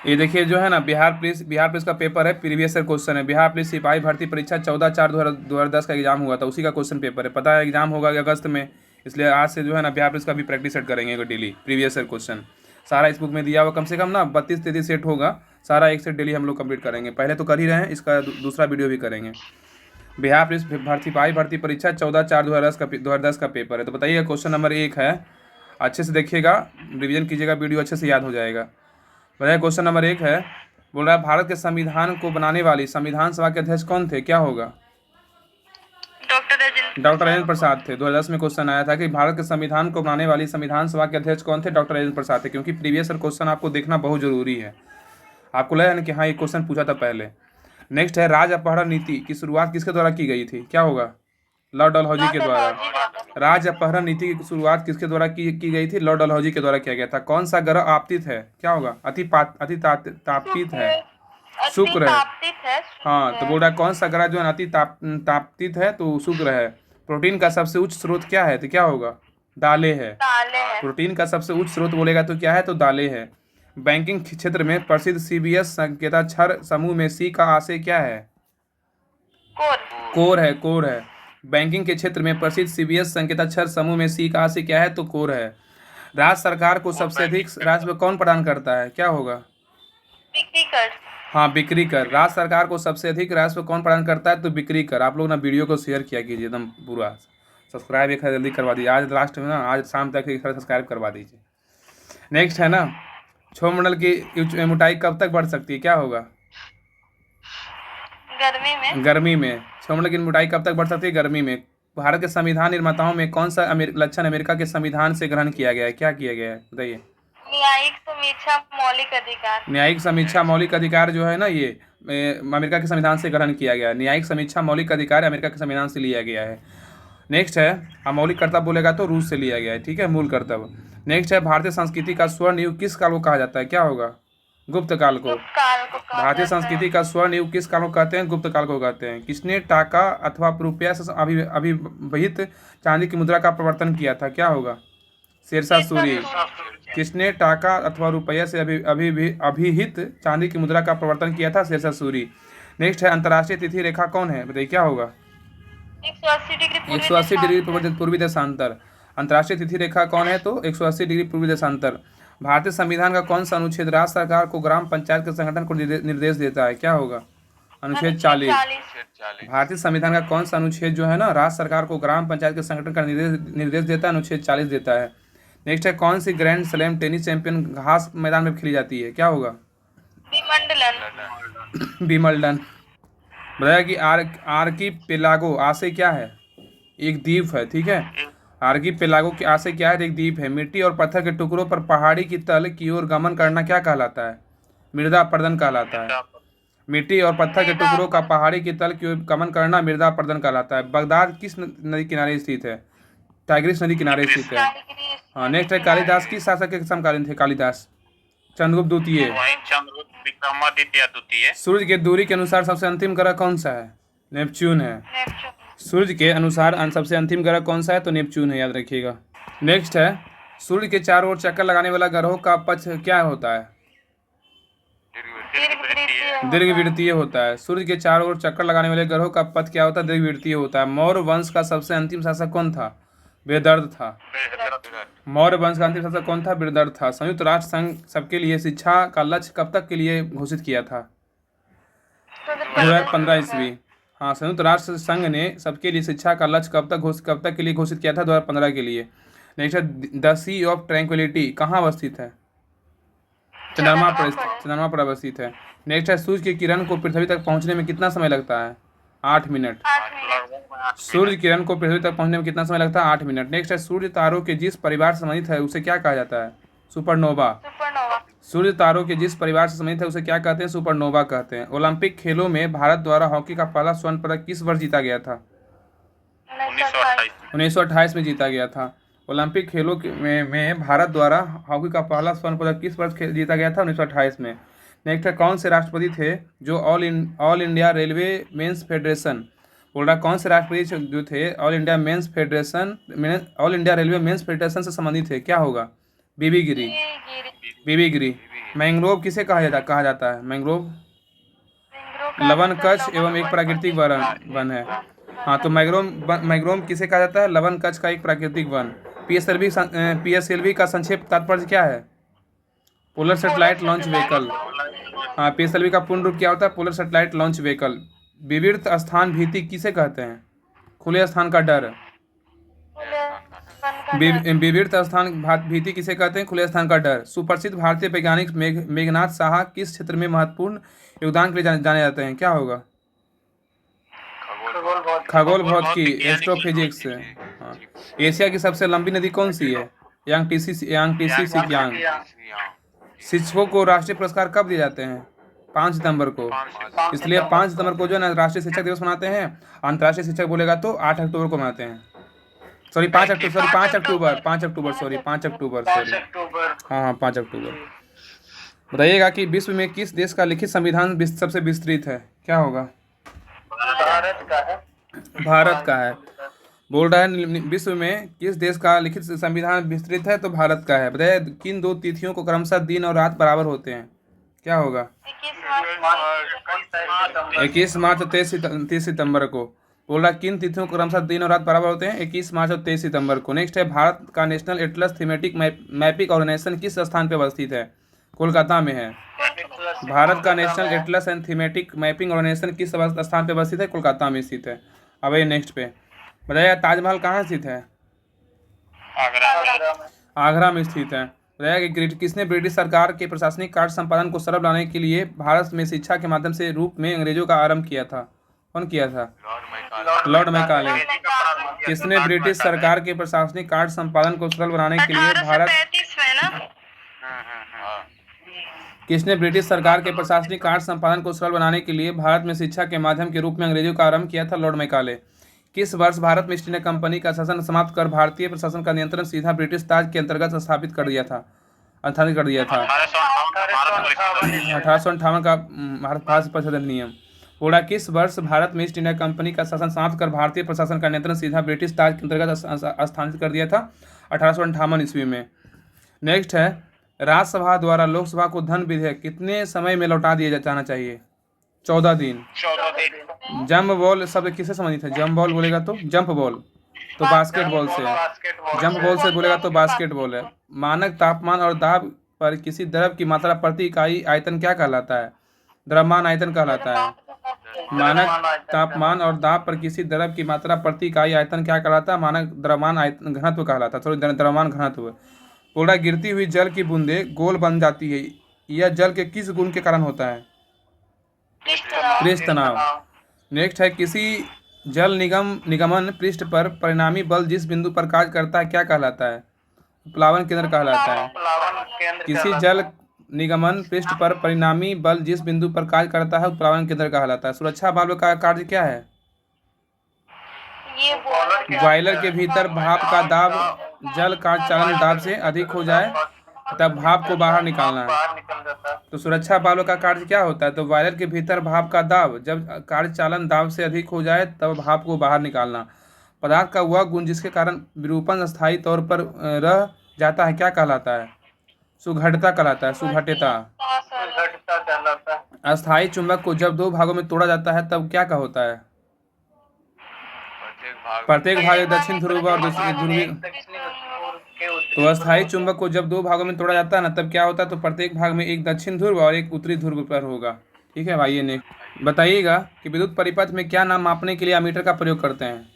ये देखिए जो है ना, बिहार पुलिस का पेपर है, प्रीवियस ईयर क्वेश्चन है। बिहार पुलिस सिपाही भर्ती परीक्षा 14/4/2010 का एग्जाम हुआ था, उसी का क्वेश्चन पेपर है। पता है एग्जाम होगा कि अगस्त में, इसलिए आज से जो है ना बिहार पुलिस का भी प्रैक्टिस सेट करेंगे डेली, प्रीवियस ईयर क्वेश्चन सारा इस बुक में दिया हुआ। कम से कम ना 32-33 सेट होगा, सारा एक सेट डेली हम लोग कंप्लीट करेंगे। पहले तो कर ही रहे हैं, इसका दूसरा वीडियो भी करेंगे। बिहार पुलिस सिपाही भर्ती परीक्षा 14/4/2010 का पेपर है। तो बताइए क्वेश्चन नंबर 1 है, अच्छे से देखिएगा, रिवीजन कीजिएगा, वीडियो अच्छे से याद हो जाएगा। बताइए क्वेश्चन नंबर 1 है, बोल रहा है भारत के संविधान को बनाने वाली संविधान सभा के अध्यक्ष कौन थे, क्या होगा? डॉक्टर राजेंद्र प्रसाद थे। 2010 में क्वेश्चन आया था कि भारत के संविधान को बनाने वाली संविधान सभा के अध्यक्ष कौन थे, डॉक्टर राजेंद्र प्रसाद थे। क्योंकि प्रीवियस क्वेश्चन आपको देखना बहुत जरूरी है। आपको लगा ना कि हाँ ये क्वेश्चन पूछा था पहले। नेक्स्ट है, राज्य अपहरण नीति की शुरुआत किसके द्वारा की गई थी, क्या होगा? लॉर्ड डलहौजी के द्वारा। राज्य अपहरण नीति की शुरुआत किसके द्वारा की गई थी? लॉर्ड डलहौजी के द्वारा किया गया था। कौन सा ग्रह आपतित है, क्या होगा? तापित है, शुक्र है। हाँ, तो बोल रहा है कौन सा ग्रह जो है तापित है, तो शुक्र है। प्रोटीन का सबसे उच्च स्रोत क्या है, तो क्या होगा? दालें है। प्रोटीन का सबसे उच्च स्रोत बोलेगा तो क्या है, तो दालें है। बैंकिंग क्षेत्र में प्रसिद्ध सीबीएस संकेताक्षर समूह में सी का आशय क्या है? कोर है। बैंकिंग के क्षेत्र में प्रसिद्ध सीबीएस संकेताक्षर समूह में सी का आशय क्या है, तो कोर है। राज्य सरकार को सबसे अधिक राजस्व कौन प्रदान करता है, क्या होगा? बिक्री कर। हाँ, बिक्री कर। राज्य सरकार को सबसे अधिक राजस्व कौन प्रदान करता है, तो बिक्री कर। आप लोग ना वीडियो को शेयर किया कीजिए एकदम पूरा, सब्सक्राइब एक जल्दी करवा दीजिए, आज लास्ट में ना, आज शाम तक एक सब्सक्राइब करवा दीजिए। नेक्स्ट है ना, क्षोभमंडल की मोटाई कब तक बढ़ सकती है, क्या होगा? गर्मी में। क्षोभमंडल की मोटाई कब तक बढ़ सकती है? गर्मी में। भारत के संविधान निर्माताओं में कौन सा लक्षण अमेरिका के संविधान से ग्रहण किया गया है, क्या किया गया है, बताइए? न्यायिक समीक्षा मौलिक अधिकार जो है ना, ये अमेरिका के संविधान से ग्रहण किया गया है। न्यायिक समीक्षा मौलिक अधिकार अमेरिका के संविधान से लिया गया है। नेक्स्ट है, मौलिक कर्तव्य बोलेगा तो रूस से लिया गया है, ठीक है, मूल कर्तव्य। नेक्स्ट है, भारतीय संस्कृति का स्वर्ण युग किस काल को कहा जाता है, क्या होगा? गुप्त काल को। भारतीय संस्कृति का स्वर्ण युग किस काल को कहते हैं? गुप्त काल को कहते हैं। किसने टाका अथवा रुपया से अभिहित चांदी की मुद्रा का प्रवर्तन किया था, क्या होगा? शेरशाह सूरी। किसने टाका अथवा रुपया से अभिहित चांदी की मुद्रा का प्रवर्तन किया था? शेरशाह सूरी। नेक्स्ट है, अंतर्राष्ट्रीय तिथि रेखा कौन है, बताइए क्या होगा? 180 डिग्री पूर्वी देशांतर। अंतर्राष्ट्रीय तिथि रेखा कौन है, तो 180 डिग्री पूर्वी देशांतर। भारतीय संविधान का कौन सा अनुच्छेद राज्य सरकार को ग्राम पंचायत के संगठन को निर्देश देता है, क्या होगा? अनुच्छेद 40। भारतीय संविधान का कौन सा अनुच्छेद जो है ना राज्य सरकार को ग्राम पंचायत के संगठन का निर्देश देता है? अनुच्छेद 40 देता है। नेक्स्ट है, कौन सी ग्रैंड स्लैम टेनिस चैंपियन घास मैदान में खेली जाती है, क्या होगा? विंबलडन। बताया कि आर्कीपेलागो आशय क्या है? एक द्वीप है, ठीक है। आर्कीपेलागो की आशय क्या है? एक द्वीप है। मिट्टी और पत्थर के टुकड़ों पर पहाड़ी की तल की ओर गमन करना क्या कहलाता है? मृदा अपरदन कहलाता है। मिट्टी और पत्थर के टुकड़ों का पहाड़ी की तल की ओर गमन करना मृदा अपरदन कहलाता है। बगदाद किस नदी किनारे स्थित है? टाइग्रिस नदी किनारे स्थित है। हाँ, नेक्स्ट है, कालिदास किस शासक के समकालीन थे? कालिदास चंद्रगुप्त द्वितीय। सूर्य की दूरी के अनुसार सबसे अंतिम ग्रह कौन सा है? नेपच्यून है। सूर्य के अनुसार सबसे अंतिम ग्रह कौन सा है, तो नेपच्यून है, याद रखिएगा। नेक्स्ट है, सूर्य के चारों ओर चक्कर लगाने वाला ग्रहों का पक्ष क्या होता है? दीर्घवृत्तीय होता है। सूर्य के चारों ओर चक्कर लगाने वाले ग्रहों का पथ क्या होता है? दीर्घवृत्तीय होता है। मौर्य वंश का सबसे अंतिम शासक कौन था? वेदर्थ था। मौर्य वंश का अंतिम शासक कौन था? वेदर्थ था। संयुक्त राष्ट्र संघ सबके लिए शिक्षा का लक्ष्य कब तक के लिए घोषित किया था? 2015 ईस्वी। हाँ, संयुक्त राष्ट्र संघ ने सबके लिए शिक्षा का लक्ष्य कब तक के लिए घोषित किया था? 2015 के लिए। नेक्स्ट है, द सी ऑफ ट्रैंक्विलिटी कहाँ अवस्थित है? चंद्रमा पर अवस्थित है। नेक्स्ट है, सूर्य की किरण को पृथ्वी तक पहुंचने में कितना समय लगता है? 8 मिनट। सूर्य किरण को पृथ्वी तक पहुंचने में कितना समय लगता है? 8 मिनट। नेक्स्ट है, सूर्य तारों के जिस परिवार से संबंधित है उसे क्या कहा जाता है? सुपरनोवा। सूर्य तारों के जिस परिवार से संबंधित है उसे क्या कहते हैं? सुपरनोवा कहते हैं। ओलंपिक खेलों में भारत द्वारा हॉकी का पहला स्वर्ण पदक किस वर्ष जीता गया था? 1928 में जीता गया था। ओलंपिक खेलों में भारत द्वारा हॉकी का पहला स्वर्ण पदक किस वर्ष जीता गया था? 1928 में। नेक्स्ट है, कौन से राष्ट्रपति थे जो all India railway men's federation, बोल रहा कौन से राष्ट्रपति जो थे all India railway men's federation से संबंधित थे, क्या होगा? बीबी गिरी। मैंग्रोव किसे कहा जाता है? मैंग्रोव लवण कक्ष एवं एक प्राकृतिक वन है। हाँ, तो मैंग्रोव किसे कहा जाता है? लवण कक्ष का एक प्राकृतिक वन। पीएसएलवी का संक्षिप्त तात्पर्य क्या है? Polar satellite launch vehicle. हाँ, पीएसएलवी का पूर्ण रूप क्या होता है? Polar satellite launch vehicle. विविध स्थान भीति किसे कहते हैं? खुले स्थान का डर। विविध स्थान भीति किसे कहते हैं? खुले स्थान का डर। सुप्रसिद्ध भारतीय वैज्ञानिक मेघनाथ साहा किस क्षेत्र में महत्वपूर्ण योगदान के लिए जाने जाते हैं? क्या होगा? खगोल भौतिकी, एस्ट्रोफिजिक्स। हाँ। एशिया की सबसे लंबी नदी कौन सी है? यांगटीसी सिकियांग। शिक्षकों को राष्ट्रीय पुरस्कार कब दिए जाते हैं? 5 सितंबर को। इसलिए 5 सितंबर को जो है ना राष्ट्रीय शिक्षक दिवस मनाते हैं। अंतर्राष्ट्रीय शिक्षक बोलेगा तो 8 अक्टूबर को मनाते हैं। सॉरी 5 अक्टूबर हाँ हाँ 5 अक्टूबर। बताइएगा कि विश्व में किस देश का लिखित संविधान सबसे विस्तृत है? क्या होगा? भारत का है। बोल रहा है विश्व में किस देश का लिखित संविधान विस्तृत है? तो भारत का है। बताइए किन 2 तिथियों को क्रमशः दिन और रात बराबर होते हैं? क्या होगा? 21 मार्च और 23 सितंबर को। बोल रहा किन तिथियों को क्रमशः दिन और रात बराबर होते हैं? 21 मार्च और 23 सितंबर को। नेक्स्ट है भारत का national atlas thematic mapping organisation किस स्थान पर अवस्थित है? कोलकाता में है। भारत का national atlas and thematic mapping organisation किस स्थान पर अवस्थित है? कोलकाता में स्थित है। अब ये नेक्स्ट पे बताइए ताजमहल कहाँ स्थित है? आगरा में स्थित है। बताइए कि किसने ब्रिटिश सरकार के प्रशासनिक कार्य संपादन को सरल बनाने के लिए भारत में शिक्षा के माध्यम से रूप में अंग्रेजों का आरंभ किया था? कौन किया था? Lord Macaulay. किसने ब्रिटिश सरकार के प्रशासनिक कार्य संपादन को सरल बनाने के लिए किसने ब्रिटिश सरकार के प्रशासनिक कार्य संपादन को सरल बनाने के लिए भारत में शिक्षा के माध्यम के रूप में अंग्रेजों का आरंभ किया था? Lord Macaulay. किस वर्ष भारत में ईस्ट इंडिया कंपनी का शासन समाप्त कर भारतीय प्रशासन का नियंत्रण सीधा ब्रिटिश ताज के अंतर्गत स्थापित कर दिया था? 1858 का भारत परिषद नियम। बोला किस वर्ष भारत में ईस्ट इंडिया कंपनी का शासन समाप्त कर भारतीय प्रशासन का नियंत्रण सीधा ब्रिटिश ताज के अंतर्गत स्थापित कर दिया था? 1858 ईस्वी में। नेक्स्ट है राज्यसभा द्वारा लोकसभा को धन विधेयक कितने समय में लौटा दिया जाना चाहिए? 14 दिन। जंप बॉल शब्द किससे संबंधित है? जंप बॉल बोलेगा तो जंप बॉल तो बास्केटबॉल से। जंप बॉल से बोलेगा तो बास्केटबॉल है। मानक तापमान और दाब पर किसी द्रव की मात्रा प्रति इकाई आयतन क्या कहलाता है? द्रव्यमान आयतन कहलाता है। मानक तापमान और दाब पर किसी द्रव की मात्रा प्रति इकाई आयतन क्या कहलाता है? मानक द्रव्यमान आयतन घनत्व कहलाता है। सॉरी द्रव्यमान घनत्व। बोला गिरती हुई जल की बूंदे गोल बन जाती है, यह जल के किस गुण के कारण होता है? पृष्ठ तनाव। नेक्स्ट है किसी जल निगमन पृष्ठ पर परिणामी बल जिस बिंदु पर कार्य करता है क्या कहलाता है? प्लावन केंद्र कहलाता है। किसी जल निगमन पृष्ठ पर परिणामी बल जिस बिंदु पर कार्य करता है प्लावन केंद्र कहलाता है। सुरक्षा वाल्व का कार्य क्या है? बॉयलर के भीतर भाप का दाब जल का चालन दाब से अधिक हो जाए तब भाप को बाहर निकालना है। तो सुरक्षा वाल्व का कार्य क्या होता है? तो बॉयलर के भीतर भाप का दाब जब कार्य चालन दाब से अधिक हो जाए तब भाप को बाहर निकालना। पदार्थ का वह गुण जिसके कारण विरूपण स्थायी तौर पर रह जाता है क्या कहलाता है? सुघटता कहलाता है। सुघटता। अस्थायी चुंबक को जब 2 भागों में तोड़ा जाता है तब क्या होता है? प्रत्येक भाग एक दक्षिण ध्रुव और दूसरी ध्रुवी। तो अस्थायी चुंबक को जब 2 भागों में तोड़ा जाता है ना तब क्या होता है? तो प्रत्येक भाग में एक दक्षिण ध्रुव और एक उत्तरी ध्रुव पर होगा। ठीक है भाई। ने बताइएगा कि विद्युत परिपथ में क्या नाम मापने के लिए अमीटर का प्रयोग करते हैं?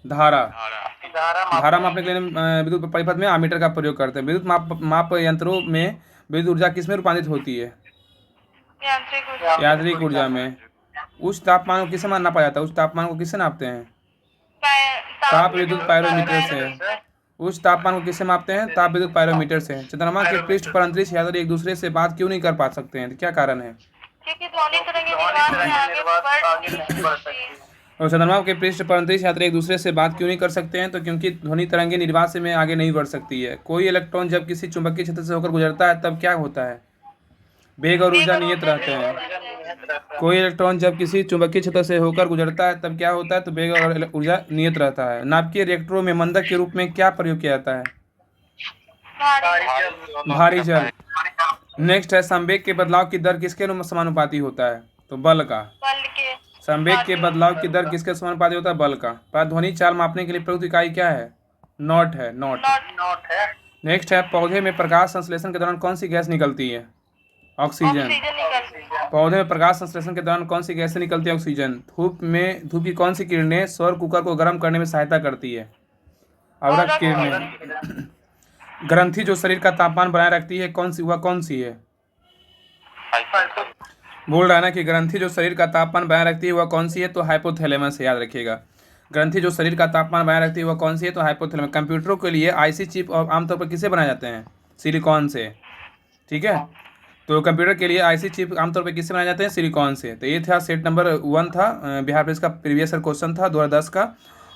धारा मापने के लिए विद्युत परिपथ में अमीटर का प्रयोग करते हैं। विद्युत माप यंत्रों में विद्युत ऊर्जा किसमें रूपांतरित होती है? यांत्रिक ऊर्जा में। उच्च तापमान को किससे नापा जाता है? उच्च तापमान को किससे नापते हैं? ताप विद्युत पायरोमीटर से। उच्च तापमान को किससे मापते हैं? ताप विद्युत पायरोमीटर से। चंद्रमा के पृष्ठ पर अंतरिक्ष यात्री एक दूसरे से बात क्यों नहीं कर पा सकते हैं? क्या कारण है? और चंद्रमा के पृष्ठ पर अंतरिक्ष यात्री एक दूसरे से बात क्यों नहीं कर सकते हैं? तो क्योंकि ध्वनि तरंगे निर्वात में आगे नहीं बढ़ सकती है। कोई इलेक्ट्रॉन जब किसी चुंबकीय क्षेत्र से होकर गुजरता है तब क्या होता है? वेग और ऊर्जा नियत रहते हैं। कोई इलेक्ट्रॉन जब किसी चुंबकीय क्षेत्र से होकर गुजरता है तब क्या होता है? तो वेग और ऊर्जा नियत रहता है। नाभिकीय रिएक्टरों में मंदक के रूप में क्या प्रयोग किया जाता है? भारी जल। नेक्स्ट है संवेग के बदलाव की दर किसके समानुपाती होता है? तो बल का। बल के। संवेग के बदलाव की दर किसके समानुपाती होता है? बल का। पर ध्वनि चाल मापने के लिए प्रयुक्त इकाई क्या है? नॉट है, नॉट। नॉट है। नेक्स्ट है पौधे में प्रकाश संश्लेषण के दौरान कौन सी गैस निकलती है? ऑक्सीजन। ऑक्सीजन निकलती है। पौधे में प्रकाश संश्लेषण के दौरान कौन सी गैसें निकलती है? ऑक्सीजन। धूप की कौन सी किरणें सौर कुकर को गर्म करने में सहायता करती है? अवरक्त किरणें। ग्रंथि जो शरीर का तापमान बनाए रखती है वह कौन सी है? बोल रहा है ना कि ग्रंथि जो शरीर का तापमान बनाए रखती है वह कौन सी है? तो हाइपोथैलेमस है, याद रखिएगा। ग्रंथि जो शरीर का तापमान बनाए रखती है वह कौन सी है? तो हाइपोथैलेमस। कंप्यूटरों के लिए आईसी चिप आमतौर पर किसे बनाए जाते हैं? सिलिकॉन से। ठीक है, तो कंप्यूटर के लिए आईसी चिप आमतौर पर किससे बनाए जाते हैं? सिलिकॉन से। तो ये था सेट नंबर 1 था, बिहार पुलिस का प्रीवियस क्वेश्चन था 2010 का।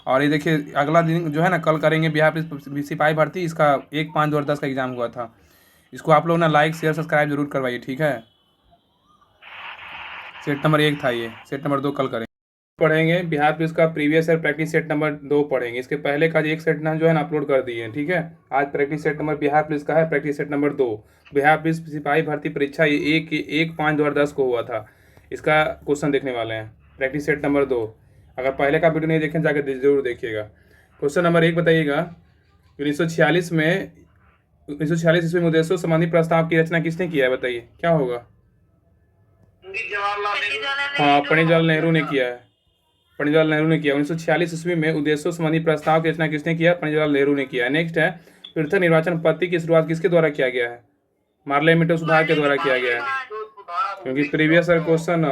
और ये देखिए अगला दिन जो है ना कल करेंगे बिहार पुलिस सिपाही भर्ती, इसका 1/5/2010 का एग्जाम हुआ था। इसको आप लोग ना लाइक शेयर सब्सक्राइब जरूर करवाइए, ठीक है। सेट नंबर 1 था ये, सेट नंबर 2 कल करेंगे। पढ़ेंगे बिहार पुलिस का previous year practice set number 2 पढ़ेंगे। इसके पहले का एक सेट ना जो है ना अपलोड कर दिए, ठीक है। आज practice set number Bihar police का है, practice set number 2। Bihar police सिपाही भर्ती परीक्षा 1/5/2010 को हुआ था, इसका क्वेश्चन देखने वाले हैं। प्रैक्टिस सेट नंबर 2, अगर पहले का वीडियो नहीं देखें जाकर जरूर देखिएगा। क्वेश्चन नंबर 1 बताइएगा, 1946 ईस्वी में उद्देश्यों संबंधी प्रस्ताव की रचना किसने किया है? बताइए क्या होगा? हाँ, पंडित जवाहरलाल नेहरू ने किया है। पंडित जवाहरलाल नेहरू ने किया। 1946 ईस्वी में उद्देश्यों संबंधी प्रस्ताव की रचना किसने किया? पंडित जवाहरलाल नेहरू ने किया। नेक्स्ट है पृथक निर्वाचन पद्धति की शुरुआत किसके द्वारा किया गया है? मार्ले मिंटो सुधार के द्वारा किया गया है। क्योंकि प्रीवियस ईयर क्वेश्चन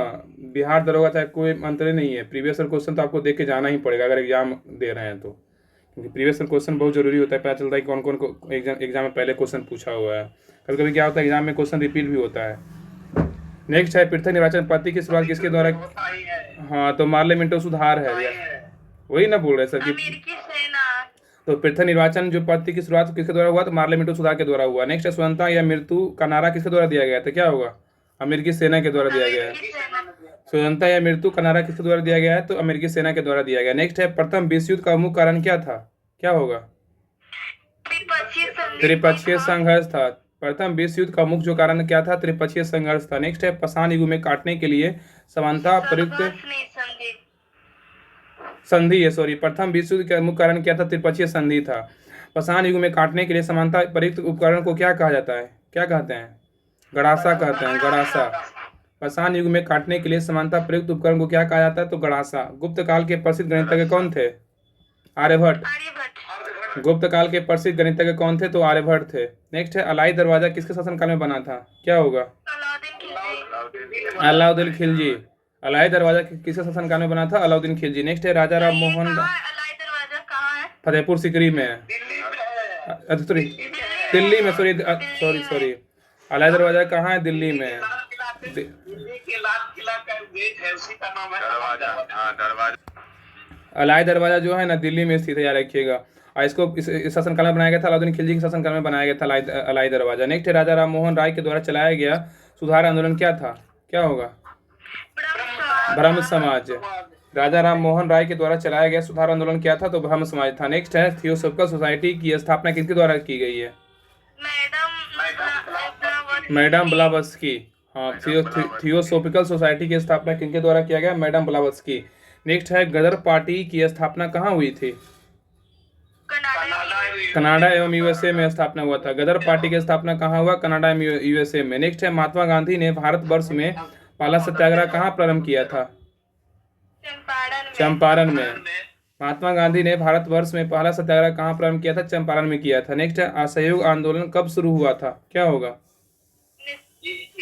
बिहार दरोगा चाहे कोई मंत्री नहीं है, प्रीवियस ईयर क्वेश्चन तो आपको देख के जाना ही पड़ेगा अगर एग्जाम दे रहे हैं तो। क्योंकि प्रीवियस ईयर क्वेश्चन बहुत जरूरी होता है, पता चलता है कौन कौन को एग्जाम में पहले क्वेश्चन पूछा हुआ है। कभी कभी क्या होता है एग्जाम में क्वेश्चन रिपीट भी होता है। नेक्स्ट है पृथक निर्वाचन पद्धति की शुरुआत किसके द्वारा? हाँ, तो मार्ले मिंटो सुधार है यार, वही ना बोल रहे सर कि तो पृथक निर्वाचन जो पद्धति की शुरुआत किसके द्वारा हुआ? तो मार्ले मिंटो सुधार के द्वारा हुआ। नेक्स्ट है स्वतंत्रता या मृत्यु का नारा किसके द्वारा दिया गया था? क्या होगा? अमेरिकी सेना के द्वारा दिया गया है। स्वतंत्रता या मृत्यु का नारा किसके द्वारा दिया गया है? तो अमेरिकी सेना के द्वारा दिया गया। नेक्स्ट है प्रथम विश्व युद्ध का मुख्य कारण क्या था? क्या होगा? त्रिपक्षीय संघर्ष था। प्रथम विश्व युद्ध का मुख्य जो कारण क्या था? त्रिपक्षीय संघर्ष था। नेक्स्ट है पाषाण युग में काटने के लिए समानता प्रयुक्त संधि है, सॉरी, प्रथम विश्व युद्ध का मुख्य कारण क्या था? त्रिपक्षीय संधि था। पाषाण युग में काटने के लिए समानता प्रयुक्त उपकरण को क्या कहा जाता है? क्या कहते हैं? गड़ासा कहते हैं, गड़ासा। पाषाण युग में काटने के लिए समानता प्रयुक्त उपकरण को क्या कहा जाता है? तो गड़ासा। गुप्त काल के प्रसिद्ध गणितज्ञ कौन थे? आर्यभट्ट। गुप्त काल के प्रसिद्ध गणितज्ञ कौन थे? तो आर्यभट्ट थे। नेक्स्ट है अलाई दरवाजा किसके शासनकाल में बना था? क्या होगा? अलाउद्दीन खिलजी। अलाई दरवाजा किसके शासनकाल में बना था? अलाउद्दीन खिलजी। नेक्स्ट है राजा राम मोहन। फतेहपुर सीकरी में, सॉरी दिल्ली में, सॉरी अलाई दरवाजा कहाँ है? दिल्ली में। अलाई दरवाजा जो है ना दिल्ली में स्थित है, याद रखिएगा। और इसको इस शासनकाल में बनाया गया था, अलाउद्दीन खिलजी के शासनकाल में बनाया गया था अलाई दरवाजा। नेक्स्ट है राजा राम मोहन राय के द्वारा चलाया गया सुधार आंदोलन क्या था? क्या होगा? ब्रह्म समाज। राजा राम मोहन राय के द्वारा चलाया गया सुधार आंदोलन क्या था? तो ब्रह्म समाज था। नेक्स्ट है थियोसॉफिकल सोसाइटी की स्थापना किसके द्वारा की गई है? Madam Blavatsky. हाँ, थियोसॉफिकल सोसाइटी की स्थापना किनके द्वारा किया गया? Madam Blavatsky. नेक्स्ट है गदर पार्टी की स्थापना कहाँ हुई थी? कनाडा एवं यूएसए में स्थापना हुआ था। गदर पार्टी की स्थापना कहाँ हुआ? कनाडा एवं यूएसए में। नेक्स्ट है महात्मा गांधी ने भारतवर्ष में पहला सत्याग्रह कहाँ प्रारंभ किया था? चंपारण में। महात्मा गांधी ने भारतवर्ष में पहला सत्याग्रह कहाँ प्रारंभ किया था? चंपारण में किया था। नेक्स्ट है असहयोग आंदोलन कब शुरू हुआ था? क्या होगा?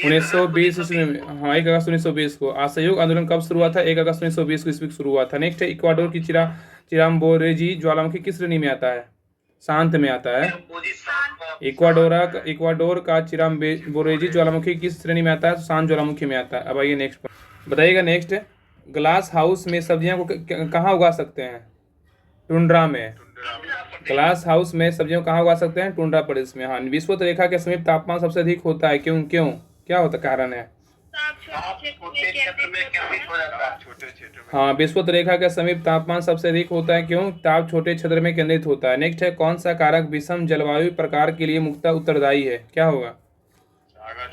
1920 ईस्वी में। हाँ, 1 अगस्त 1920 को। असहयोग आंदोलन कब शुरू हुआ था? 1 अगस्त 1920 को ईस्वी शुरू हुआ था। नेक्स्ट है इक्वाडोर की चिराम्बोरेजी ज्वालामुखी किस श्रेणी में आता है? शांत में आता है। इक्वाडोर का चिराम्बोरेजी ज्वालामुखी किस श्रेणी में आता है? शांत ज्वालामुखी में आता है। अब आइए नेक्स्ट बताइएगा। नेक्स्ट ग्लास हाउस में सब्जियां को कहाँ उगा सकते हैं? टुंड्रा में। ग्लास हाउस में सब्जियों कहाँ उगा सकते हैं? टुंड्रा प्रदेश में। हाँ, विषुवत रेखा के समीप तापमान सबसे अधिक होता है, क्यों? क्या होता कारण है? हाँ, विषुवत रेखा के समीप तापमान सबसे अधिक होता है, क्यों? ताप छोटे क्षेत्र में केंद्रित होता है। नेक्स्ट है कौन सा कारक विषम जलवायु प्रकार के लिए मुख्यतः उत्तरदायी है? क्या होगा?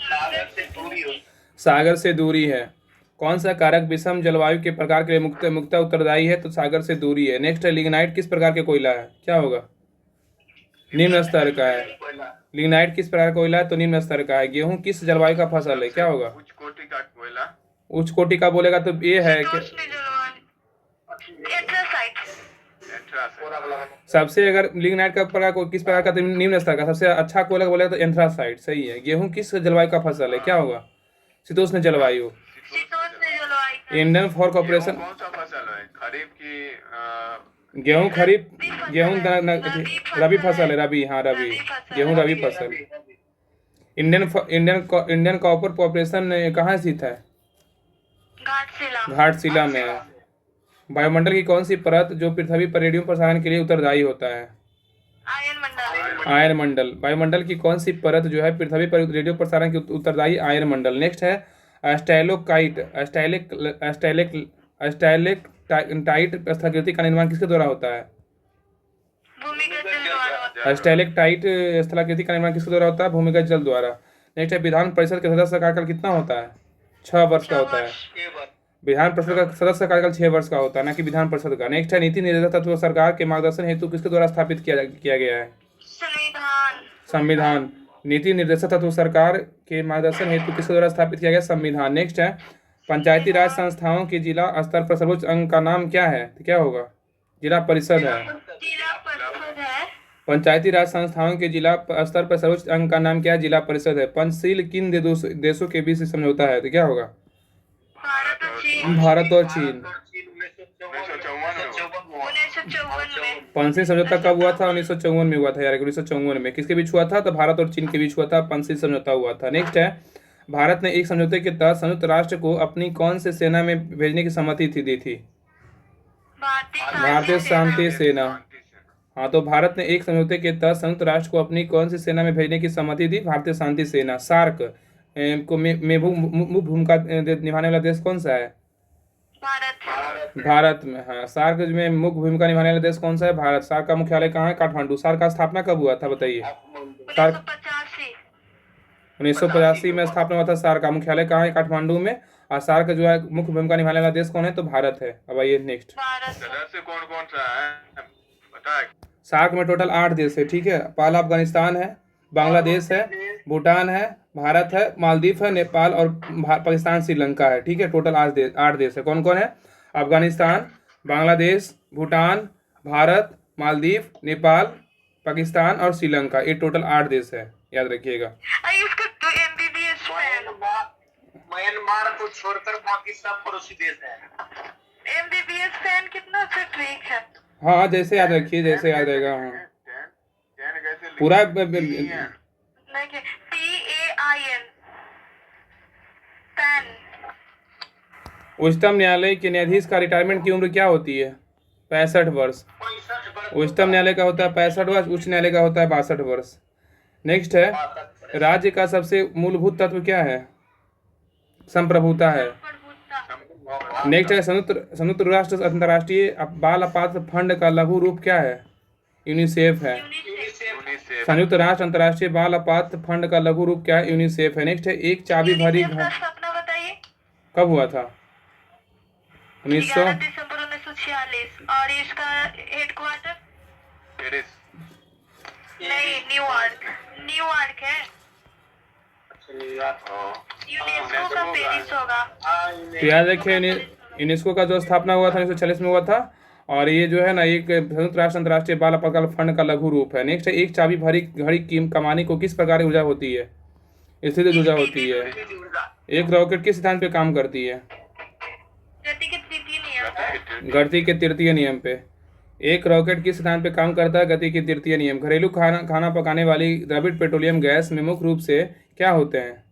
सागर से दूरी हो। सागर से दूरी है। कौन सा कारक विषम जलवायु के प्रकार के लिए मुख्यतः उत्तरदायी है? तो सागर से दूरी है। नेक्स्ट है, लिग्नाइट किस प्रकार के कोयला है? क्या होगा? निम्न स्तर का है। कोयला। लिग्नाइट किस प्रकार का कोयला है? तो निम्न स्तर का है। गेहूं किस जलवायु का फसल है? क्या होगा? उच्च कोटि का कोयला। उच्च कोटि का बोलेगा तो ये है कि सबसे, अगर लिग्नाइट का प्रकार किस प्रकार का, तो निम्न स्तर का। सबसे अच्छा कोयला बोलेगा तो एंथ्रासाइट, सही है। गेहूं किस जलवायु का फसल है? क्या होगा? शीतोष्ण जलवायु। Indian for corporation. कौन सा फसल है? खरीफ की गेहूं खरीफ, रबी फसल है। रबी, हाँ रबी, गेहूं रबी फसल। इंडियन कॉपर कॉर्पोरेशन कहाँ स्थित है? घाटशिला में है। वायुमंडल की कौन सी परत जो पृथ्वी पर रेडियो प्रसारण के लिए उत्तरदायी होता है? आयन मंडल। वायुमंडल की कौन सी परत जो है पृथ्वी पर रेडियो प्रसारण की उत्तरदायी? आयन मंडल। नेक्स्ट है, स्टाइलोकाइट स्टाइलेक्टाइट स्थलाकृति का निर्माण किसके द्वारा होता है? स्टाइलेक्टाइट स्थलाकृति का निर्माण किसके द्वारा होता है? भूमिगत जल द्वारा। नेक्स्ट है, विधान परिषद के सदस्य का कार्यकाल कितना होता है? 6 वर्ष का होता है। विधान परिषद का सदस्य का कार्यकाल 6 वर्ष का होता है, ना कि विधान परिषद का। नेक्स्ट है, नीति निर्देशक तत्व सरकार के मार्गदर्शन हेतु किसके द्वारा स्थापित किया गया है? संविधान। नीति निर्देशक तत्व सरकार के मार्गदर्शन हेतु किसके द्वारा स्थापित किया गया? संविधान। नेक्स्ट है, पंचायती राज संस्थाओं के जिला स्तर पर सर्वोच्च अंग का नाम क्या है? तो क्या होगा? जिला परिषद है। पंचायती राज संस्थाओं के जिला स्तर पर सर्वोच्च अंग का नाम क्या है? जिला परिषद है। पंचशील किन देशों के बीच समझौता है? तो क्या होगा? भारत और चीन। 1954 पंचशील समझौता कब हुआ था? 1954 में हुआ था यार। 1954 में किसके बीच हुआ था? तो भारत और चीन के बीच हुआ था, पंचशील समझौता हुआ था। नेक्स्ट है, भारत ने एक समझौते के तहत संयुक्त राष्ट्र को अपनी कौन से सेना में भेजने की सहमति दी थी? भारतीय शांति सेना। हाँ, तो भारत ने एक समझौते के तहत संयुक्त राष्ट्र को अपनी कौन सी सेना में भेजने की सहमति दी? भारतीय शांति सेना। सार्क को में मुख्य भूमिका निभाने वाला देश कौन सा है? भारत में। हाँ, सार्क में मुख्य भूमिका निभाने वाला देश कौन सा है? भारत। सार्क का मुख्यालय कहाँ है? काठमांडू। सार्क का स्थापना कब हुआ था बताइए? सार्क 1985 में स्थापना हुआ था। सार्क का मुख्यालय कहाँ है? काठमांडू में। और सार्क जो है मुख्य भूमिका निभाने वाला देश कौन है? तो भारत है। अब आइए नेक्स्ट, सदस्य कौन कौन सा है पता है? सार्क में टोटल 8 देश है, ठीक है। पहला अफगानिस्तान है, बांग्लादेश है, भूटान है, भारत है, मालदीव है, नेपाल और पाकिस्तान, श्रीलंका है, ठीक है। टोटल 8 देश है। कौन कौन है? अफगानिस्तान, बांग्लादेश, भूटान, भारत, मालदीव, नेपाल, पाकिस्तान और श्रीलंका। ये टोटल 8 देश है, याद रखिएगा। म्यांमार को छोड़कर बाकी सब पड़ोसी देश है। MBBS फैन कितना अच्छा ट्रिक है। हाँ, जैसे याद रखिए, जैसे याद रहेगा। हाँ, पूरा नहीं TAIN फैन। उच्चतम न्यायालय के न्यायाधीश का रिटायरमेंट की उम्र क्या होती है? 65 वर्ष। उच्चतम न्यायालय का होता है 65 वर्ष, उच्च न्यायालय का होता है 62 वर्ष। नेक्स्ट है, राज्य का सबसे मूलभूत तत्व क्या है? संप्रभुता है। नेक्स्ट है, संयुक्त राष्ट्र अंतर्राष्ट्रीय बाल अपराध फंड का लघु रूप क्या है? यूनिसेफ है। संयुक्त राष्ट्र अंतर्राष्ट्रीय बाल अपराध फंड का लघु रूप क्या है? यूनिसेफ है। नेक्स्ट है, एक चाबी भरी घर स्थापना बताइए। कब हुआ था? 11 दिसंबर 1946। और इसका हेडक्वार्टर? नहीं, न्यूयॉर्क है। यूनेस्को का पेरिस होगा। तो याद रखिए, यूनेस्को का जो स्थापना हुआ था 1946 में हुआ था। और ये जो है ना, एक संयुक्त राष्ट्र अंतर्राष्ट्रीय बाल अपराध फंड का लघु रूप है। नेक्स्ट है, एक चाबी भरी घड़ी की कमानी को किस प्रकार की ऊर्जा होती है? स्थिर ऊर्जा होती है। एक रॉकेट किस सिद्धांत पे काम करती है? गति के तृतीय नियम पे। एक रॉकेट किस सिद्धांत पे काम करता है? गति के तृतीय नियम। घरेलू खाना पकाने वाली द्रवित पेट्रोलियम गैस में मुख्य रूप से क्या होते हैं?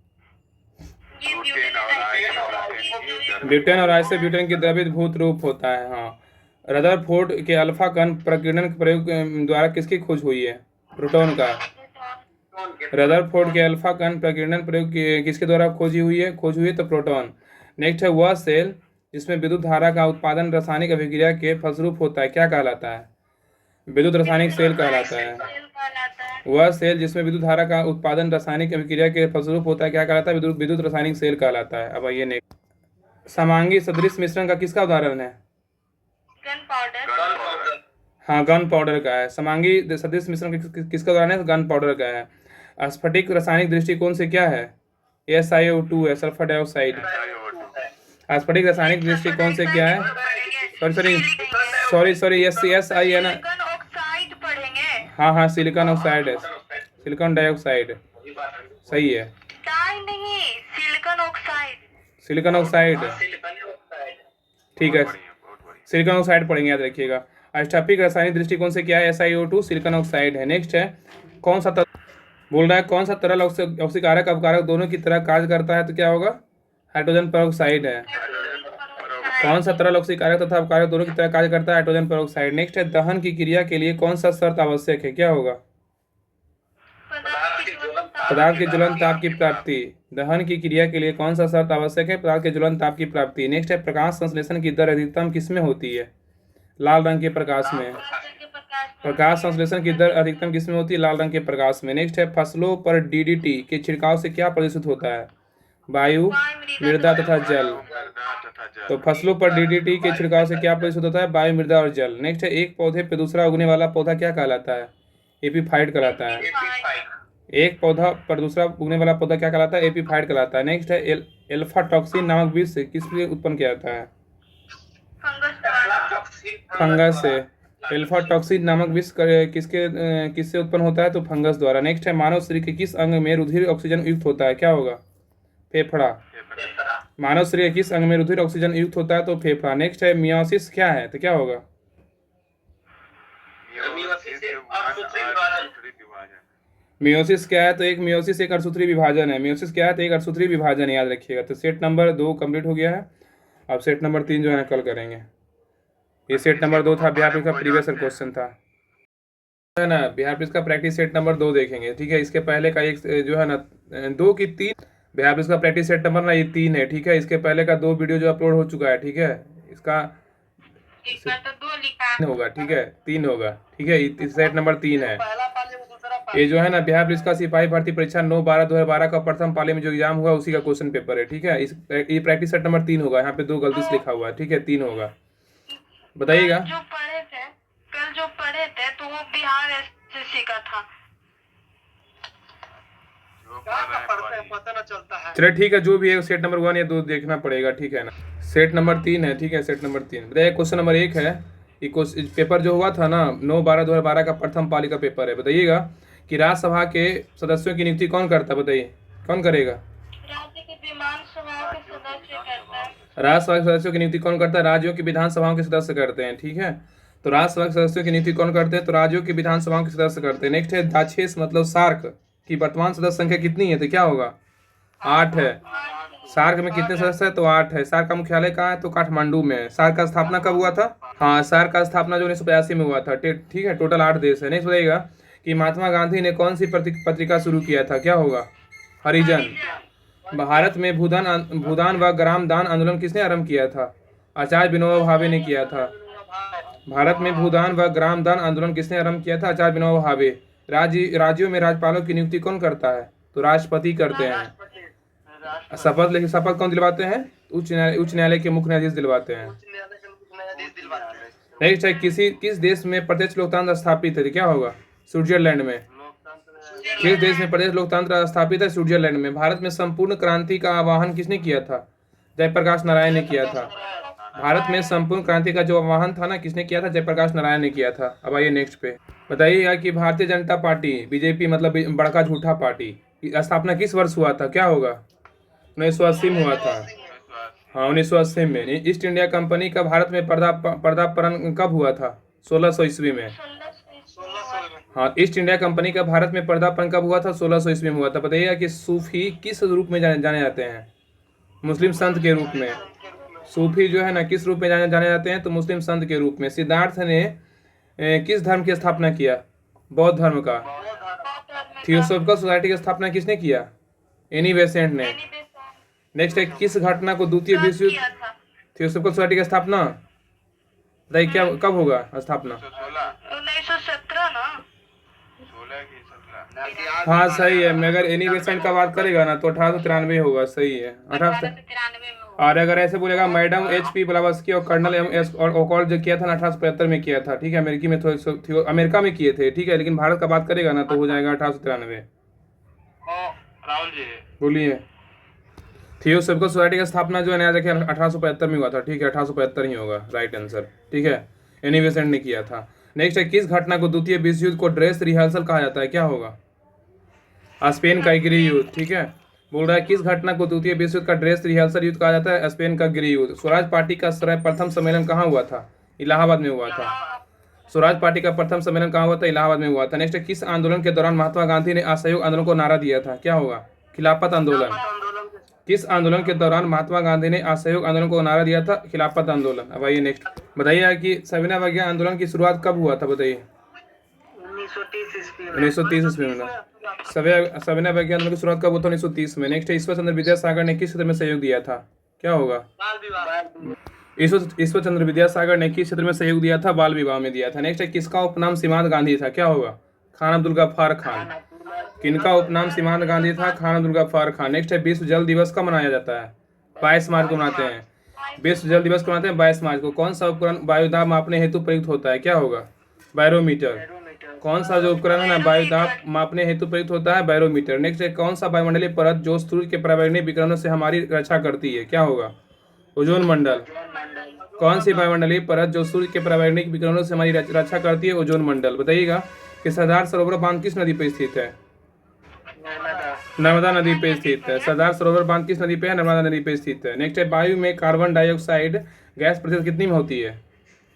ब्यूटेन और आइसोब्यूटेन की द्रवित भूत रूप होता है। हाँ, रदरफोर्ड के अल्फा कण प्रकीर्णन के प्रयोग द्वारा किसकी खोज हुई है? प्रोटॉन का। रदरफोर्ड के अल्फा कण प्रकीर्णन प्रयोग किसके द्वारा खोज हुई है? तो प्रोटॉन। नेक्स्ट है, वह सेल जिसमें विद्युत धारा का उत्पादन रासायनिक अभिक्रिया के फलस्वरूप होता है क्या कहलाता है? विद्युत रासायनिक सेल कहलाता है। वह सेल जिसमें विद्युत धारा का उत्पादन रासायनिक अभिक्रिया के फलस्वरूप होता है क्या कहलाता है? विद्युत विद्युत रासायनिक सेल कहलाता है। अब आइए नेक्स्ट, समांगी सदृश मिश्रण का किसका उदाहरण है? Gun powder. हाँ, गन पाउडर का है। समांगी सदृश मिश्रण किसका उदाहरण है? गन पाउडर का है। स्फटिक रासायनिक दृष्टिकोण से क्या है? SiO2 है, सल्फर डाइऑक्साइड। स्फटिक रासायनिक दृष्टिकोण से क्या है? सॉरी यस आई है ना। सिलिकॉन ऑक्साइड पढ़ेंगे। हाँ सिलिकॉन ऑक्साइड है, सिलिकॉन डाइऑक्साइड सही है। डाई नहीं, सिलिकॉन ऑक्साइड। सिलिकॉन ऑक्साइड ठीक है, बहुत बढ़िया। सिलिकॉन ऑक्साइड पढ़ेंगे, याद रखिएगा। स्फटिक रासायनिक दृष्टिकोण से क्या है? SiO2 सिलिकॉन ऑक्साइड है। नेक्स्ट है, कौन सा बोल रहा है कौन सा तरल ऑक्सीकारक अपकारक दोनों की तरह कार्य करता है? तो क्या होगा? हाइड्रोजन पेरोक्साइड है। कौन सा तरल ऑक्सीकारक तथा अपकारक दोनों की तरह कार्य करता है? Hydrogen peroxide. नेक्स्ट है, दहन की क्रिया के लिए कौन सा शर्त आवश्यक है? क्या होगा? पदार्थ के ज्वलन ताप की प्राप्ति। दहन की क्रिया के लिए कौन सा शर्त आवश्यक है? पदार्थ के ज्वलन ताप की प्राप्ति। नेक्स्ट है, प्रकाश संश्लेषण की दर अधिकतम किसमें होती है? लाल रंग के प्रकाश में। प्रकाश संश्लेषण की दर अधिकतम किसमें होती है? लाल रंग के प्रकाश में। नेक्स्ट है, फसलों पर DDT के छिड़काव से क्या प्रदूषित होता है? वायु, मृदा तथा जल। तो फसलों पर DDT के छिड़काव से क्या प्रदूषित होता है? वायु, मृदा और जल। नेक्स्ट है, एक पौधे पर दूसरा उगने वाला पौधा क्या कहलाता है? एपीफाइट कहलाता है। एक पौधा पर दूसरा उगने वाला पौधा क्या कहलाता है? एपीफाइट कहलाता है। नेक्स्ट है, एल्फा टॉक्सिन नामक विष से किस लिए उत्पन्न किया जाता है? फंगस से। एल्फा टॉक्सिन नामक विष किससे उत्पन्न होता है? तो फंगस द्वारा। नेक्स्ट है, मानव शरीर के किस अंग में रुधिर ऑक्सीजन युक्त होता है? क्या होगा? फेफड़ा। मानव शरीर के किस अंग में रुधिर ऑक्सीजन युक्त होता है? तो फेफड़ा। नेक्स्ट है, मियोसिस क्या है? तो क्या होगा? मियोसिस क्या है? तो एक मियोसिस एक अर्धसूत्री विभाजन है। मियोसिस क्या है? तो एक अर्धसूत्री विभाजन, याद रखिएगा। तो सेट नंबर 2 कंप्लीट हो गया है। अब सेट नंबर 3 जो है ना कल करेंगे। ये सेट नंबर 2 था, बिहार पुलिस का प्रीवियस क्वेश्चन था, है ना। बिहार पुलिस का प्रैक्टिस सेट नंबर 2 देखेंगे, ठीक है। इसके पहले का एक जो है ना 2 की 3, बिहार पुलिस का प्रैक्टिस सेट नंबर ना ये 3 है, ठीक है। इसके पहले का 2 वीडियो जो अपलोड हो चुका है, ठीक है। इसका तो 2 लिखा होगा, ठीक है, 3 होगा, ठीक है। सेट नंबर 3 है। ये जो है ना बिहार पुलिस का सिपाही भर्ती परीक्षा 9/12/2012 का प्रथम पाली में जो एग्जाम हुआ उसी का क्वेश्चन पेपर है, ठीक है। ये प्रैक्टिस सेट नंबर 3 होगा। यहाँ पे 2 गलती से लिखा हुआ है, ठीक है, 3 होगा। बताइएगा। जो पढ़े थे कल, जो पढ़े थे तो वो बिहार SSC का था। पता न चलता है। चलिए ठीक है, जो भी है सेट नंबर 1 या 2 देखना पड़ेगा, ठीक है ना। सेट नंबर 3 है, ठीक है। सेट नंबर 3 बताइए। क्वेश्चन नंबर 1 है, ये पेपर जो हुआ था ना 9/12/2012 का प्रथम पाली का पेपर है। बताइएगा कि राज्यसभा के सदस्यों की नियुक्ति कौन करता है? बताइए कौन करेगा? राज्य के विधानसभा के सदस्य करता है। राज्यसभा के सदस्यों की नियुक्ति कौन करता है? राज्यों की विधानसभाओं के सदस्य करते हैं, ठीक है। तो राज्यसभा के सदस्यों की नियुक्ति कौन करते हैं? तो राज्यों की विधानसभाओं के सदस्य करते हैं। नेक्स्ट है, दाक्षेस मतलब सार्क की वर्तमान सदस्य संख्या कितनी है? तो क्या होगा? 8 है। सार्क में कितने सदस्य है? तो 8 है। सार्क का मुख्यालय कहाँ है? तो काठमांडू में है। सार्क का स्थापना कब हुआ था? हाँ, सार्क का स्थापना जो 1982 में हुआ था, ठीक है। टोटल 8 देश है। नेक्स्ट बताइएगा कि महात्मा गांधी ने कौन सी पत्रिका शुरू किया था? क्या होगा? हरिजन। भारत में भूदान व ग्राम दान आंदोलन किसने आरंभ किया था? आचार्य विनोबा भावे ने किया था। भारत में भूदान व ग्राम दान आंदोलन किसने आरंभ किया था? आचार्य विनोबा भावे। राज्यों में राज्यपालों की नियुक्ति कौन करता है? तो राष्ट्रपति करते हैं। शपथ कौन दिलवाते हैं? उच्च न्यायालय के मुख्य न्यायाधीश दिलवाते हैं। नेक्स्ट है, किस देश में प्रत्यक्ष लोकतंत्र स्थापित है? क्या होगा? स्विट्जरलैंड में। किस देश में प्रत्यक्ष लोकतंत्र स्थापित है? स्विट्जरलैंड में। भारत में संपूर्ण क्रांति का आह्वान किसने किया था? जयप्रकाश नारायण ने किया था। भारत में संपूर्ण क्रांति का जो आह्वान था ना, किसने किया था? जयप्रकाश नारायण ने किया था। अब आइए नेक्स्ट पे। बताइएगा कि भारतीय जनता पार्टी बीजेपी मतलब बड़का झूठा पार्टी की स्थापना किस वर्ष हुआ था? क्या होगा? 1980 में हुआ था। हाँ, 1980 में। ईस्ट इंडिया कंपनी का भारत में पदार्पण कब हुआ था? 1600 ईस्वी में। हाँ, ईस्ट इंडिया कंपनी का भारत में पदार्पण कब हुआ था? 1600 ईस्वी में हुआ था। बताइएगा कि सूफी किस रूप में जाने जाते हैं? मुस्लिम संत के रूप में। सूफी जो है ना किस रूप में जाने जाते हैं? तो मुस्लिम संत के रूप में। सिद्धार्थ ने किस धर्म की स्थापना किया? बौद्ध धर्म का। थियोसॉफिकल सोसाइटी की स्थापना किसने किया? एनी बेसेंट ने। नेक्स्ट है, किस घटना को द्वितीय विश्व युद्ध थियोसॉफिकल सोसाइटी की स्थापना बताइए क्या कब होगा स्थापना? 1917 ना। 16 की 17 हाँ सही है, मगर एनिवेशन का बात करेगा ना तो 1893 होगा, सही है 1893। 1893 में हुआ। और अगर ऐसे बोलेगा मैडम HP ब्लावस्की और कर्नल MS और ओकॉल जो किया था ना 1875 में किया था, ठीक है, अमेरिकी में थोड़ी अमेरिका में किए थे, ठीक है, लेकिन भारत का बात करेगा ना तो हो जाएगा 1893। राहुल जी, बोलिए। थियोसॉफिकल सोसाइटी की स्थापना जो है ना देखिए 1875 में हुआ था, ठीक है, 1875 ही होगा राइट आंसर, ठीक है, एनिवेशन ने किया था। नेक्स्ट है, किस घटना को द्वितीय विश्व युद्ध को ड्रेस रिहर्सल कहा जाता है, क्या होगा? स्पेन का गृह युद्ध, ठीक है, बोल रहा है किस घटना को द्वितीय विश्व युद्ध का ड्रेस रिहर्सल युद्ध कहा जाता है? स्पेन का गृह युद्ध। स्वराज पार्टी का प्रथम सम्मेलन कहाँ हुआ था? इलाहाबाद में हुआ था। स्वराज पार्टी का प्रथम सम्मेलन कहाँ हुआ था? इलाहाबाद में हुआ था। नेक्स्ट है, किस आंदोलन के दौरान महात्मा गांधी ने असहयोग आंदोलन को नारा दिया था, क्या होगा? खिलाफत आंदोलन। किस आंदोलन के दौरान महात्मा गांधी ने असहयोग आंदोलन को नारा दिया था? खिलाफत आंदोलन। अब आइए नेक्स्ट, बताइए कि सविनय अवज्ञा आंदोलन की शुरुआत कब हुआ था, बताइए। 1930 ईस्वी में। सविनय अवज्ञा आंदोलन की शुरुआत कब हुआ था? 1930 में। नेक्स्ट है, ईश्वर चंद्र विद्यासागर ने किस क्षेत्र में सहयोग दिया था, क्या होगा? ईश्वर चंद्र विद्यासागर ने किस क्षेत्र में सहयोग दिया था? बाल विवाह में दिया था। नेक्स्ट है, किसका उपनाम सीमांत गांधी था, क्या होगा? खान अब्दुल गफ्फार खान। किनका उपनाम सीमांत गांधी था? खान अब्दुल गफ्फार खान। नेक्स्ट है, विश्व जल दिवस कब मनाया जाता है? 22 मार्च को मनाते हैं। विश्व जल दिवस को मनाते हैं 22 मार्च को। कौन सा उपकरण वायुदाब मापने हेतु प्रयुक्त होता है, क्या होगा? बैरोमीटर। कौन सा जो उपकरण है ना वायुदाब मापने हेतु प्रयुक्त होता है? बैरोमीटर। नेक्स्ट है, कौन सा वायुमंडलीय परत जो सूर्य के पराबैंगनी विकिरणों से हमारी रक्षा करती है, क्या होगा? ओजोन मंडल। कौन सी वायुमंडलीय परत जो सूर्य के पराबैंगनी विकिरणों से हमारी रक्षा करती है? ओजोन मंडल। बताइएगा कि सरदार सरोवर बांध किस नदी पर स्थित है? नर्मदा नदी पे स्थित है। सरदार सरोवर बांध किस नदी पे है? नर्मदा नदी पे स्थित है। नेक्स्ट है, वायु में कार्बन डाइऑक्साइड गैस प्रतिशत कितनी में होती है?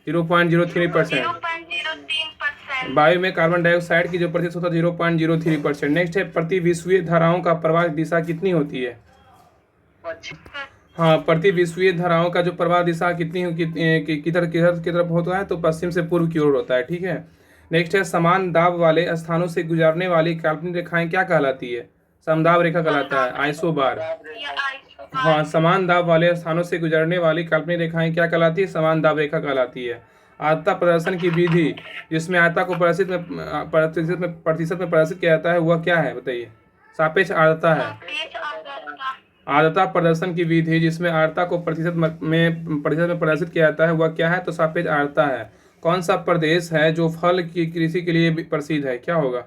0.03%। 0.03%। वायु में कार्बन डाइऑक्साइड की जो प्रतिशत होता है 0.03%। नेक्स्ट है, प्रति विश्वीय धाराओं का प्रवाह दिशा कितनी होती है? हाँ, प्रति विश्वीय धाराओं का जो प्रवाह दिशा किधर की तरफ होता है? तो पश्चिम से पूर्व की ओर होता है, ठीक है। नेक्स्ट है, समान दाब वाले स्थानों से गुजरने वाली काल्पनिक रेखाएं क्या कहलाती है? समदाब रेखा कहलाता है, आइसोबार। हाँ, समान दाब वाले स्थानों से गुजरने वाली काल्पनिक रेखाएं क्या कहलाती है? समान दाब रेखा कहलाती है। आर्द्रता प्रदर्शन की विधि जिसमें आर्द्रता को प्रतिशत में प्रदर्शित किया जाता है वह क्या है, बताइए? सापेक्ष आर्द्रता है। आर्द्रता प्रदर्शन की विधि जिसमें आर्द्रता को प्रतिशत में प्रदर्शित किया जाता है वह क्या है? तो सापेक्ष आर्द्रता है। कौन सा प्रदेश है जो फल की कृषि के लिए प्रसिद्ध है, क्या होगा?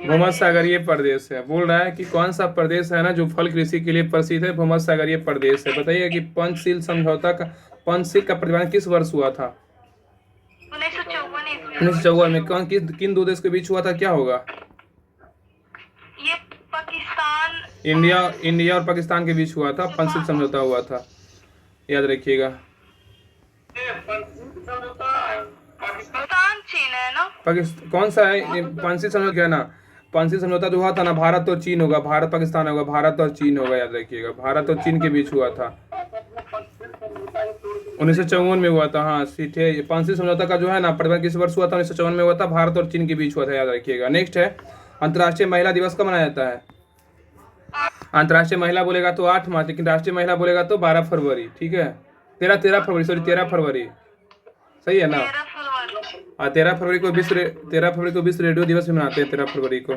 भूमध्य सागरीय प्रदेश है। बोल रहा है कि कौन सा प्रदेश है ना जो फल कृषि के लिए प्रसिद्ध है? भूमध्य सागरीय प्रदेश है। बताइए कि पंचशील का प्रतिबंध किस वर्ष हुआ था? 1954 में। किन दो देश के बीच हुआ था, क्या होगा? ये पाकिस्तान, इंडिया और पाकिस्तान के बीच हुआ था, पंचशील समझौता हुआ था, याद रखिएगा। पाकिस्तान चीन है ना? पाकिस्तान कौन सा है? पंचशील समझौता क्या ना? पंचशील समझौता जो हुआ था ना, भारत और चीन होगा, भारत पाकिस्तान होगा, भारत और चीन होगा, याद रखिएगा, भारत और चीन के बीच हुआ था, 1954 में हुआ था। हाँ ठीक है, पंचशील समझौता का जो है ना प्रतिबंध किस वर्ष हुआ था? 1954 में हुआ था, भारत और चीन के बीच हुआ था, याद रखिएगा। नेक्स्ट है, अंतर्राष्ट्रीय महिला दिवस कब मनाया जाता है? अंतर्राष्ट्रीय महिला बोलेगा तो 8 मार्च, लेकिन राष्ट्रीय महिला बोलेगा तो 12 फरवरी, ठीक है, 13 फरवरी, सही है ना? 13 फरवरी को विश्व रेडियो दिवस भी मनाते हैं, 13 फरवरी को।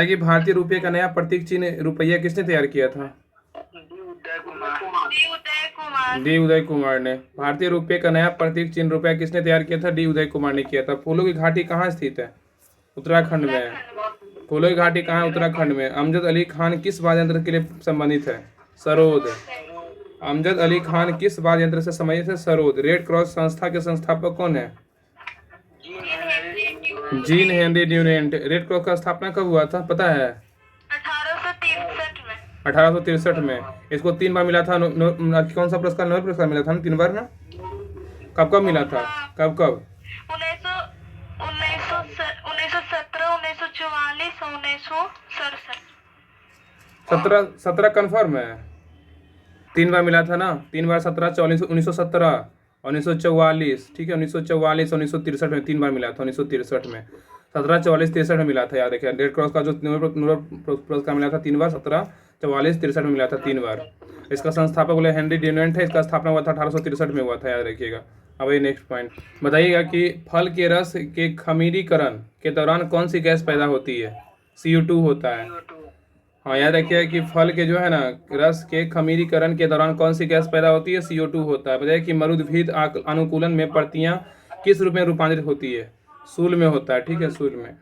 कि भारतीय रुपये का नया प्रतीक चिन्ह रुपया किसने तैयार किया था? डी उदय कुमार ने। भारतीय रुपये का नया प्रतीक चिन्ह रुपया किसने तैयार किया था? डी उदय कुमार ने किया था। फूलों की घाटी कहाँ स्थित है? उत्तराखंड में। फूलों की घाटी कहाँ है? उत्तराखंड में। अमजद अली खान किस वाद्य यंत्र के लिए संबंधित है? सरोद। अमजद अली खान किस वाद्य यंत्र से संबंधित है? सरोद। रेड क्रॉस संस्था के संस्थापक कौन है? Jean Henri Dunant. Red cross का स्थापना कब हुआ था, पता है? 1863 में। इसको 3 बार मिला था। कौन सा पुरस्कार? नोबेल पुरस्कार मिला था ना 3 बार ना? कब कब मिला था? कब 17 कंफर्म है। 3 बार मिला था ना, 3 बार 17, 1917 और 1944, ठीक है, 1944 और 1963 में 3 बार मिला था। 1963 में 17, 44, 63 में मिला था, याद रखिए। रेड क्रॉस का जो नोबेल पुरस्कार मिला था 3 बार, 17, 44, 63 में मिला था 3 बार। इसका संस्थापक बोले हेनरी ड्यूरेंट है। इसका स्थापना हुआ था 1863 में हुआ था, याद रखिएगा। अब ये नेक्स्ट पॉइंट बताइएगा कि फल के रस के खमीरीकरण के दौरान कौन सी गैस पैदा होती है? CO2 होता है। हाँ, याद रखिए कि फल के जो है ना रस के खमीरीकरण के दौरान कौन सी गैस पैदा होती है? CO2 होता है। बताइए कि मरुद्भिद अनुकूलन में प्रतियां किस रूप में रूपांतरित होती है? सूल में होता है, ठीक है, सूल में।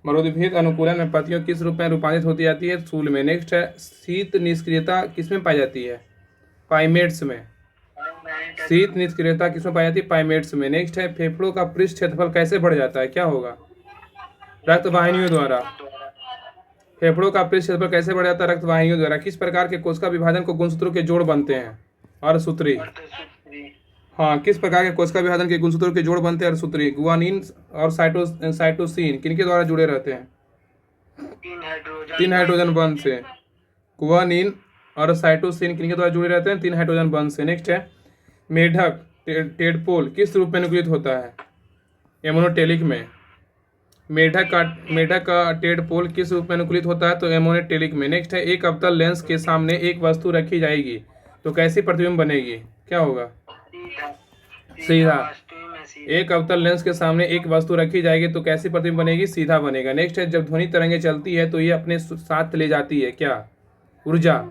मरुद्भिद अनुकूलन में प्रतियों किस रूप में रूपांतरित होती जाती है? सूल में। नेक्स्ट है शीत निष्क्रियता किसमें पाई जाती है? पाइमेट्स में। शीत निष्क्रियता किसमें पाई जाती है? पाइमेट्स में। नेक्स्ट है फेफड़ों का पृष्ठ क्षेत्रफल कैसे बढ़ जाता है? क्या होगा? रक्त वाहिनियों द्वारा। फेफड़ों का पृष्ठ क्षेत्रफल कैसे बढ़ जाता है? रक्त वाहिनियों द्वारा। किस प्रकार के कोशिका विभाजन को गुणसूत्रों के जोड़ बनते हैं? अर्धसूत्री। हाँ, किस प्रकार के कोशिका विभाजन के गुणसूत्रों के जोड़ बनते हैं? अर्धसूत्री। गुआनिन और साइटोसिन किनके द्वारा जुड़े रहते हैं? 3 हाइड्रोजन बंध से। गुआनिन और साइटोसिन किनके द्वारा जुड़े रहते हैं? 3 हाइड्रोजन बंध से। नेक्स्ट है मेढक टेडपोल किस रूप में अनुकूलित होता है? एमोनोटेलिक में। मेढक का टेडपोल किस रूप में अनुकूलित होता है? तो एमोनोटेलिक में। नेक्स्ट है एक अवतल लेंस के सामने एक वस्तु रखी जाएगी तो कैसी प्रतिबिंब बनेगी? क्या होगा? सीधा। एक अवतल लेंस के सामने एक वस्तु रखी जाएगी तो कैसी प्रतिबिंब बनेगी? सीधा बनेगा। नेक्स्ट है जब ध्वनि तरंगे चलती है तो ये अपने साथ ले जाती है क्या? ऊर्जा।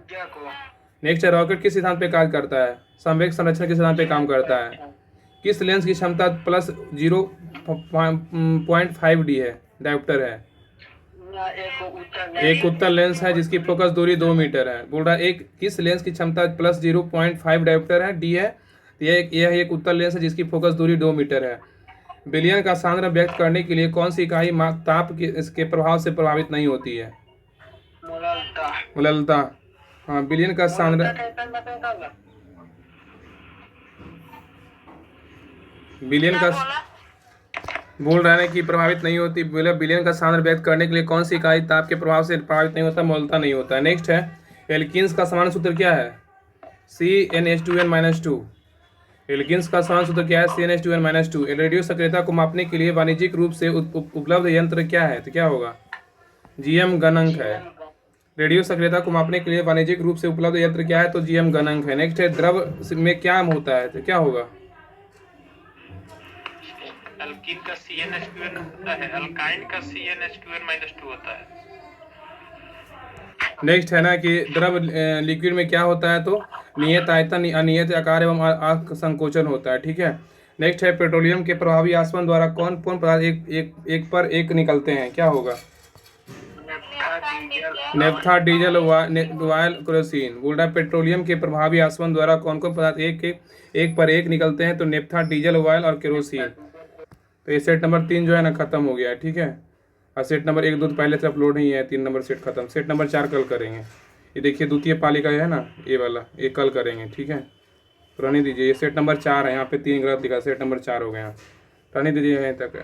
नेक्स्ट है रॉकेट किस सिद्धांत पे कार्य करता है? संवेग संरक्षण के सिद्धांत पे काम करता है। किस लेंस की क्षमता प्लस 0.5D है? डायोप्टर है। एक उत्तल लेंस है जिसकी फोकस दूरी 2 मीटर है। बोल रहा है एक किस लेंस की क्षमता प्लस 0.5 डायोप्टर है? D है। यह एक उत्तल लेंस है जिसकी फोकस दूरी 2 मीटर है। विलयन का सांद्र व्यक्त करने के लिए कौन सी इकाई ताप के इसके प्रभाव से प्रभावित नहीं होती है? मोललता। हाँ, विलयन का सांद्र बोल रहा है कि प्रभावित नहीं होती। विलयन का सांद्र व्यक्त करने के लिए कौन सी इकाई ताप के प्रभाव से प्रभावित नहीं होता? मोलता नहीं होता है। नेक्स्ट है एल्कीन्स का समान सूत्र क्या है? CnH2n-2। एल्कीन्स का समान सूत्र क्या है? CnH2n-2। रेडियो सक्रियता को मापने के लिए वाणिज्यिक रूप से उपलब्ध यंत्र क्या है? तो क्या होगा? GM गणक है। रेडियो सक्रियता को मापने के लिए वाणिज्यिक रूप से उपलब्ध यंत्र क्या है? तो GM गणक है। नेक्स्ट है द्रव में क्या होता है? तो क्या होगा? अल्कीन का CnH2n होता है, अल्काइन का CnH2n-2 होता है। नेक्स्ट है ना कि द्रव लिक्विड में क्या होता है? तो नियत आयतन, अनियत आकार एवं संकोचन होता है, ठीक है। नेक्स्ट है पेट्रोलियम के प्रभावी आसवन द्वारा कौन कौन पदार्थ एक पर एक निकलते हैं? क्या होगा? Naphtha, diesel, oil, kerosene. बोल रहा है पेट्रोलियम के प्रभावी आसवन द्वारा कौन कौन पदार्थ एक पर एक निकलते हैं? तो नेफ्था, डीजल, ऑयल और केरोसिन। तो ये सेट नंबर 3 जो है ना खत्म हो गया है, ठीक है। और सेट नंबर 1, 2 तो पहले से अपलोड ही है। 3 नंबर सेट खत्म। सेट नंबर 4 कल करेंगे। ये देखिए द्वितीय पाली का है ना, ये वाला, ये कल करेंगे, ठीक है। रहने दीजिए, ये सेट नंबर 4 है। यहाँ पे 3 गलत लिखा, सेट नंबर 4 हो गया। रहने दीजिए यहीं तक है।